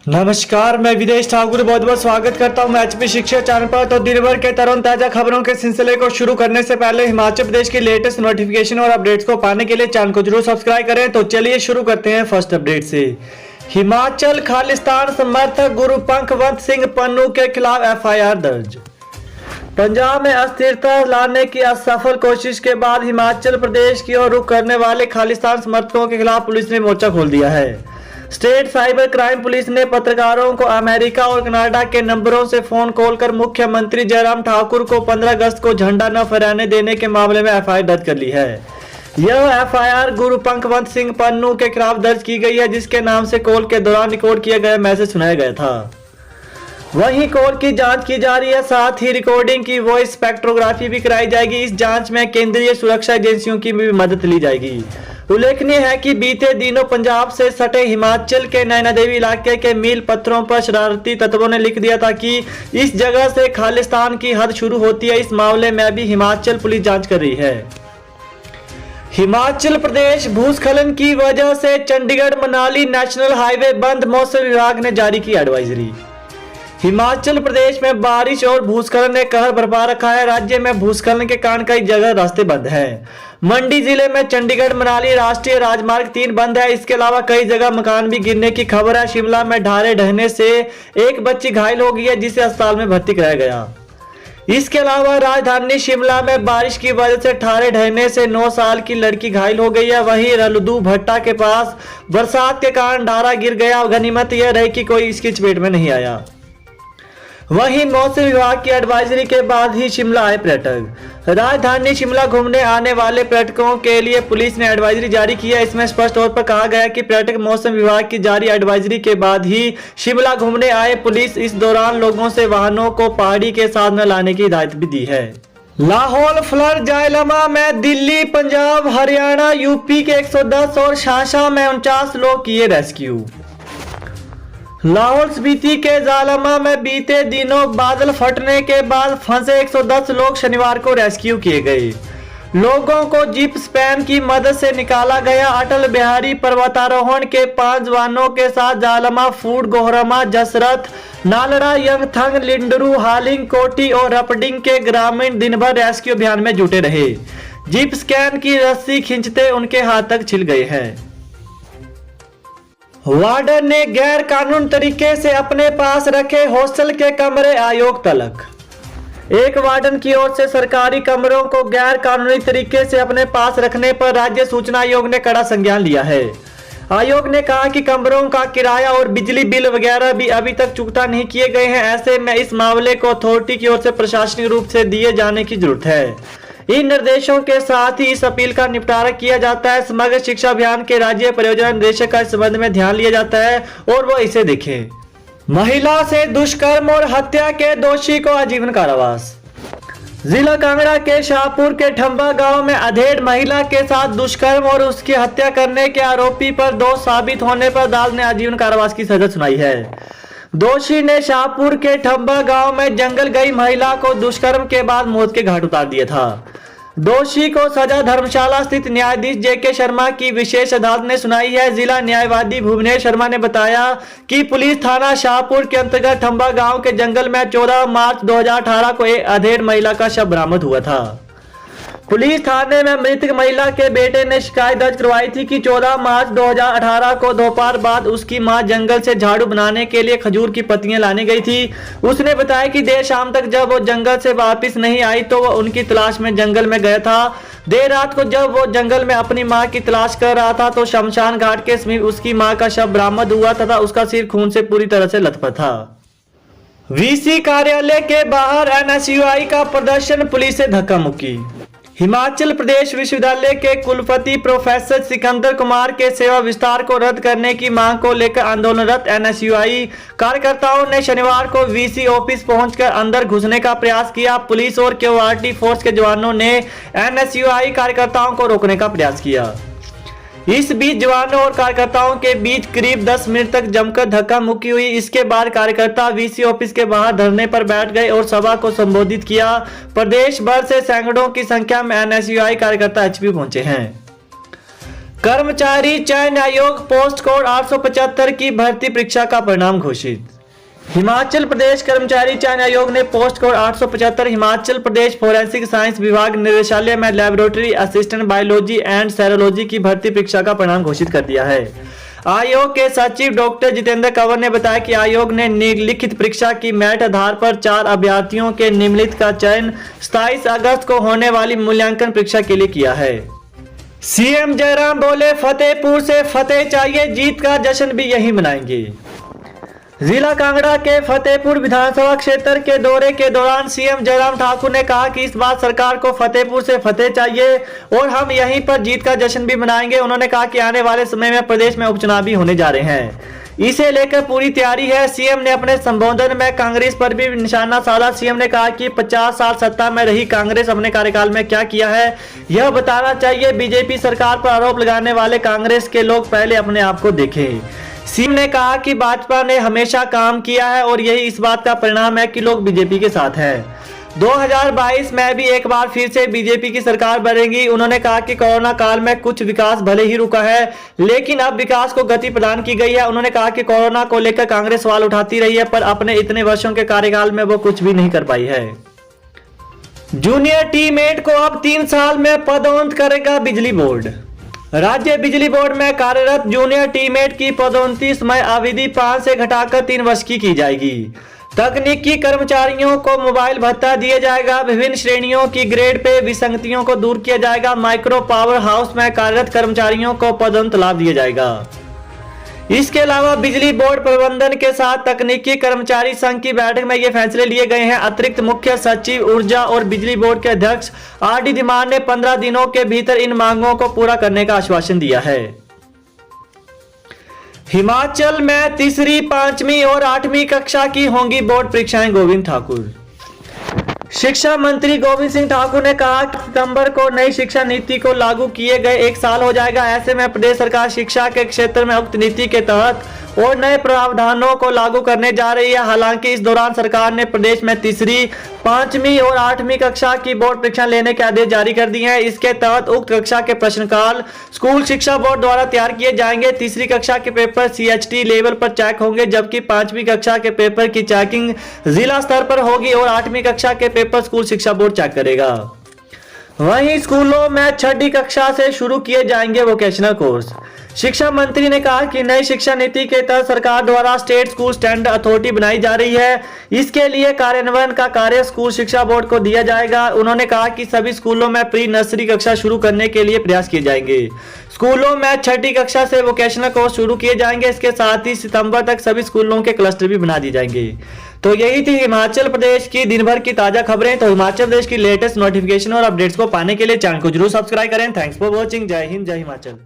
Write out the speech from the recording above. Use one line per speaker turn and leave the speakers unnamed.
नमस्कार, मैं विदेश ठाकुर बहुत बहुत स्वागत करता हूं एचपी शिक्षा चैनल पर। तो दिन भर के तरों ताजा खबरों के सिलसिले को शुरू करने से पहले हिमाचल प्रदेश की लेटेस्ट नोटिफिकेशन और अपडेट्स को पाने के लिए चैनल को जरूर सब्सक्राइब करें। तो चलिए शुरू करते हैं फर्स्ट अपडेट से। हिमाचल खालिस्तान समर्थक गुरु पंखवंत सिंह पन्नू के खिलाफ FIR दर्ज। पंजाब में अस्थिरता लाने की असफल कोशिश के बाद हिमाचल प्रदेश की ओर रुख करने वाले खालिस्तान समर्थकों के खिलाफ पुलिस ने मोर्चा खोल दिया है। स्टेट साइबर क्राइम पुलिस ने पत्रकारों को अमेरिका और कनाडा के नंबरों से फोन कॉल कर मुख्यमंत्री जयराम ठाकुर को 15 अगस्त को झंडा न फहराने देने के मामले में FIR दर्ज कर ली है। यह FIR गुरु पंखवंत सिंह पन्नू के खिलाफ दर्ज की गई है, जिसके नाम से कॉल के दौरान रिकॉर्ड किया गया मैसेज सुनाया गया था। वहीं कॉल की जांच की जा रही है, साथ ही रिकॉर्डिंग की वॉइस स्पेक्ट्रोग्राफी भी कराई जाएगी। इस जांच में केंद्रीय सुरक्षा एजेंसियों की भी मदद ली जाएगी। उल्लेखनीय है कि बीते दिनों पंजाब से सटे हिमाचल के नैना देवी इलाके के मील पत्थरों पर शरारती तत्वों ने लिख दिया था कि इस जगह से खालिस्तान की हद शुरू होती है। इस मामले में भी हिमाचल पुलिस जांच कर रही है। हिमाचल प्रदेश भूस्खलन की वजह से चंडीगढ़ मनाली नेशनल हाईवे बंद, मौसम विभाग ने जारी की एडवाइजरी। हिमाचल प्रदेश में बारिश और भूस्खलन ने कहर बरपा रखा है। राज्य में भूस्खलन के कारण कई जगह रास्ते बंद हैं। मंडी जिले में चंडीगढ़ मनाली राष्ट्रीय राजमार्ग 3 बंद है। इसके अलावा कई जगह मकान भी गिरने की खबर है। शिमला में ढारे ढहने से एक बच्ची घायल हो गई है, जिसे अस्पताल में भर्ती कराया गया। इसके अलावा राजधानी शिमला में बारिश की वजह से ढारे ढहने से 9 साल की लड़की घायल हो गई है। वहीं रलदू भट्टा के पास बरसात के कारण ढारा गिर गया। गनीमत यह रही कि कोई इसकी चपेट में नहीं आया। वहीं मौसम विभाग की एडवाइजरी के बाद ही शिमला आए पर्यटक। राजधानी शिमला घूमने आने वाले पर्यटकों के लिए पुलिस ने एडवाइजरी जारी की है। इसमें स्पष्ट तौर पर कहा गया कि पर्यटक मौसम विभाग की जारी एडवाइजरी के बाद ही शिमला घूमने आए। पुलिस इस दौरान लोगों से वाहनों को पहाड़ी के साथ न लाने की हिदायत भी दी है। लाहौल फ्लड जायलमा में दिल्ली, पंजाब, हरियाणा, यूपी के 110 और शाशा में 49 लोग किए रेस्क्यू। लाहौल स्पीति के जालमा में बीते दिनों बादल फटने के बाद फंसे 110 लोग शनिवार को रेस्क्यू किए गए। लोगों को जीप स्पैन की मदद से निकाला गया। अटल बिहारी पर्वतारोहण के 5 जवानों के साथ जालमा, फूड, गोहरमा, जसरत, नालड़ा, यंगथंग, लिंडरू, हालिंग, कोटी और रपडिंग के ग्रामीण दिन भर रेस्क्यू अभियान में जुटे रहे। जीप स्पैन की रस्सी खींचते उनके हाथ तक छिल गए हैं। वार्डन ने गैर कानूनी तरीके से अपने पास रखे हॉस्टल के कमरे, आयोग तलब। एक वार्डन की ओर से सरकारी कमरों को गैर कानूनी तरीके से अपने पास रखने पर राज्य सूचना आयोग ने कड़ा संज्ञान लिया है। आयोग ने कहा कि कमरों का किराया और बिजली बिल वगैरह भी अभी तक चुकता नहीं किए गए हैं। ऐसे में इस मामले को अथॉरिटी की ओर से प्रशासनिक रूप से दिए जाने की जरूरत है। इन निर्देशों के साथ ही इस अपील का निपटारा किया जाता है। समग्र शिक्षा अभियान के राज्य परियोजना निदेशक का इस संबंध में ध्यान लिया जाता है और वो इसे देखें। महिला से दुष्कर्म और हत्या के दोषी को आजीवन कारावास। जिला कांगड़ा के शाहपुर के ठंबा गांव में अधेड़ महिला के साथ दुष्कर्म और उसकी हत्या करने के आरोपी पर दोष साबित होने पर अदालत ने आजीवन कारावास की सजा सुनाई है। दोषी ने शाहपुर के ठंबा गांव में जंगल गई महिला को दुष्कर्म के बाद मौत के घाट उतार दिया था। दोषी को सजा धर्मशाला स्थित न्यायाधीश JK शर्मा की विशेष अदालत ने सुनाई है। जिला न्यायवादी भुवनेश शर्मा ने बताया कि पुलिस थाना शाहपुर के अंतर्गत ठंबा गांव के जंगल में 14 मार्च 2018 को एक अधेड़ महिला का शव बरामद हुआ था। पुलिस थाने में मृतक महिला के बेटे ने शिकायत दर्ज करवाई थी कि 14 मार्च 2018 को दोपहर बाद उसकी मां जंगल से झाड़ू बनाने के लिए खजूर की पत्तियां लाने गई थी। उसने बताया कि देर शाम तक जब वो जंगल से वापस नहीं आई तो वो उनकी तलाश में जंगल में गया था। देर रात को जब वो जंगल में अपनी मां की तलाश कर रहा था तो शमशान घाट के समीप उसकी मां का शव बरामद हुआ तथा उसका सिर खून से पूरी तरह से लथपथ था। VC कार्यालय के बाहर NSUI का प्रदर्शन, पुलिस से धक्का मुक्की। हिमाचल प्रदेश विश्वविद्यालय के कुलपति प्रोफेसर सिकंदर कुमार के सेवा विस्तार को रद्द करने की मांग को लेकर आंदोलनरत NSUI कार्यकर्ताओं ने शनिवार को VC ऑफिस पहुंचकर अंदर घुसने का प्रयास किया। पुलिस और QRT फोर्स के जवानों ने NSUI कार्यकर्ताओं को रोकने का प्रयास किया। इस बीच जवानों और कार्यकर्ताओं के बीच करीब 10 मिनट तक जमकर धक्का मुक्की हुई। इसके बाद कार्यकर्ता VC ऑफिस के बाहर धरने पर बैठ गए और सभा को संबोधित किया। प्रदेश भर से सैकड़ों की संख्या में NSUI कार्यकर्ता HP पहुंचे हैं। कर्मचारी चयन आयोग पोस्ट कोड 875 की भर्ती परीक्षा का परिणाम घोषित। हिमाचल प्रदेश कर्मचारी चयन आयोग ने post code 875 Himachal Pradesh forensic science विभाग निदेशालय में laboratory assistant biology and serology की भर्ती परीक्षा का परिणाम घोषित कर दिया है। आयोग के सचिव डॉक्टर जितेंद्र कंवर ने बताया कि आयोग ने लिखित परीक्षा की मेरिट आधार पर 4 अभ्यर्थियों के निम्नलिखित का चयन 27 अगस्त को होने वाली मूल्यांकन परीक्षा के लिए किया है। सीएम जयराम बोले, फतेहपुर से फतेह चाहिए, जीत का जश्न भी यही मनाएंगे। जिला कांगड़ा के फतेहपुर विधानसभा क्षेत्र के दौरे के दौरान सीएम जयराम ठाकुर ने कहा कि इस बार सरकार को फतेहपुर से फतेह चाहिए और हम यहीं पर जीत का जश्न भी मनाएंगे। उन्होंने कहा कि आने वाले समय में प्रदेश में उपचुनाव भी होने जा रहे हैं, इसे लेकर पूरी तैयारी है। सीएम ने अपने संबोधन में कांग्रेस पर भी निशाना साधा। सीएम ने कहा कि 50 साल सत्ता में रही कांग्रेस अपने कार्यकाल में क्या किया है यह बताना चाहिए। बीजेपी सरकार पर आरोप लगाने वाले कांग्रेस के लोग पहले अपने आप को देखें। सीएम ने कहा कि भाजपा ने हमेशा काम किया है और यही इस बात का परिणाम है कि लोग बीजेपी के साथ हैं। 2022 में भी एक बार फिर से बीजेपी की सरकार बनेगी। उन्होंने कहा कि कोरोना काल में कुछ विकास भले ही रुका है लेकिन अब विकास को गति प्रदान की गई है। उन्होंने कहा कि कोरोना को लेकर कांग्रेस सवाल उठाती रही है पर अपने इतने वर्षों के कार्यकाल में वो कुछ भी नहीं कर पाई है। जूनियर टीममेट को अब 3 साल में पदोन्नत करेगा बिजली बोर्ड। राज्य बिजली बोर्ड में कार्यरत जूनियर टीममेट की पदोन्नति समय अवधि 5 से घटाकर 3 वर्ष की जाएगी। तकनीकी कर्मचारियों को मोबाइल भत्ता दिया जाएगा। विभिन्न श्रेणियों की ग्रेड पे विसंगतियों को दूर किया जाएगा। माइक्रो पावर हाउस में कार्यरत कर्मचारियों को पदोन्नत लाभ दिया जाएगा। इसके अलावा बिजली बोर्ड प्रबंधन के साथ तकनीकी कर्मचारी संघ की बैठक में ये फैसले लिए गए हैं। अतिरिक्त मुख्य सचिव ऊर्जा और बिजली बोर्ड के अध्यक्ष आर.डी. धीमान ने 15 दिनों के भीतर इन मांगों को पूरा करने का आश्वासन दिया है। हिमाचल में 3री, 5वीं और 8वीं कक्षा की होंगी बोर्ड परीक्षाएं। गोविंद ठाकुर। शिक्षा मंत्री गोविंद सिंह ठाकुर ने कहा कि सितंबर को नई शिक्षा नीति को लागू किए गए 1 साल हो जाएगा। ऐसे में प्रदेश सरकार शिक्षा के क्षेत्र में उक्त नीति के तहत और नए प्रावधानों को लागू करने जा रही है। हालांकि इस दौरान सरकार ने प्रदेश में 3री, 5वीं और 8वीं कक्षा की बोर्ड परीक्षा लेने के आदेश जारी कर दिए हैं। इसके तहत उक्त कक्षा के प्रश्नकाल स्कूल शिक्षा बोर्ड द्वारा तैयार किए जाएंगे। 3री कक्षा के पेपर CHT लेवल पर चेक होंगे जबकि 5वीं कक्षा के पेपर की चेकिंग जिला स्तर पर होगी और 8वीं कक्षा के पेपर स्कूल शिक्षा बोर्ड चेक करेगा। वहीं स्कूलों में 6ठी कक्षा से शुरू किए जाएंगे वोकेशनल कोर्स। शिक्षा मंत्री ने कहा कि नई शिक्षा नीति के तहत सरकार द्वारा स्टेट स्कूल स्टैंडर्ड अथॉरिटी बनाई जा रही है। इसके लिए कार्यान्वयन का कार्य स्कूल शिक्षा बोर्ड को दिया जाएगा। उन्होंने कहा कि सभी स्कूलों में प्री नर्सरी कक्षा शुरू करने के लिए प्रयास किए जाएंगे। स्कूलों में 6ठी कक्षा से वोकेशनल कोर्स शुरू किए जाएंगे। इसके साथ ही सितंबर तक सभी स्कूलों के क्लस्टर भी बना दिए जाएंगे। तो यही थी हिमाचल प्रदेश की दिन भर की ताजा खबरें। तो हिमाचल प्रदेश की लेटेस्ट नोटिफिकेशन और अपडेट्स को पाने के लिए चैनल को जरूर सब्सक्राइब करें। Thanks for watching. जय हिंद, जय हिमाचल।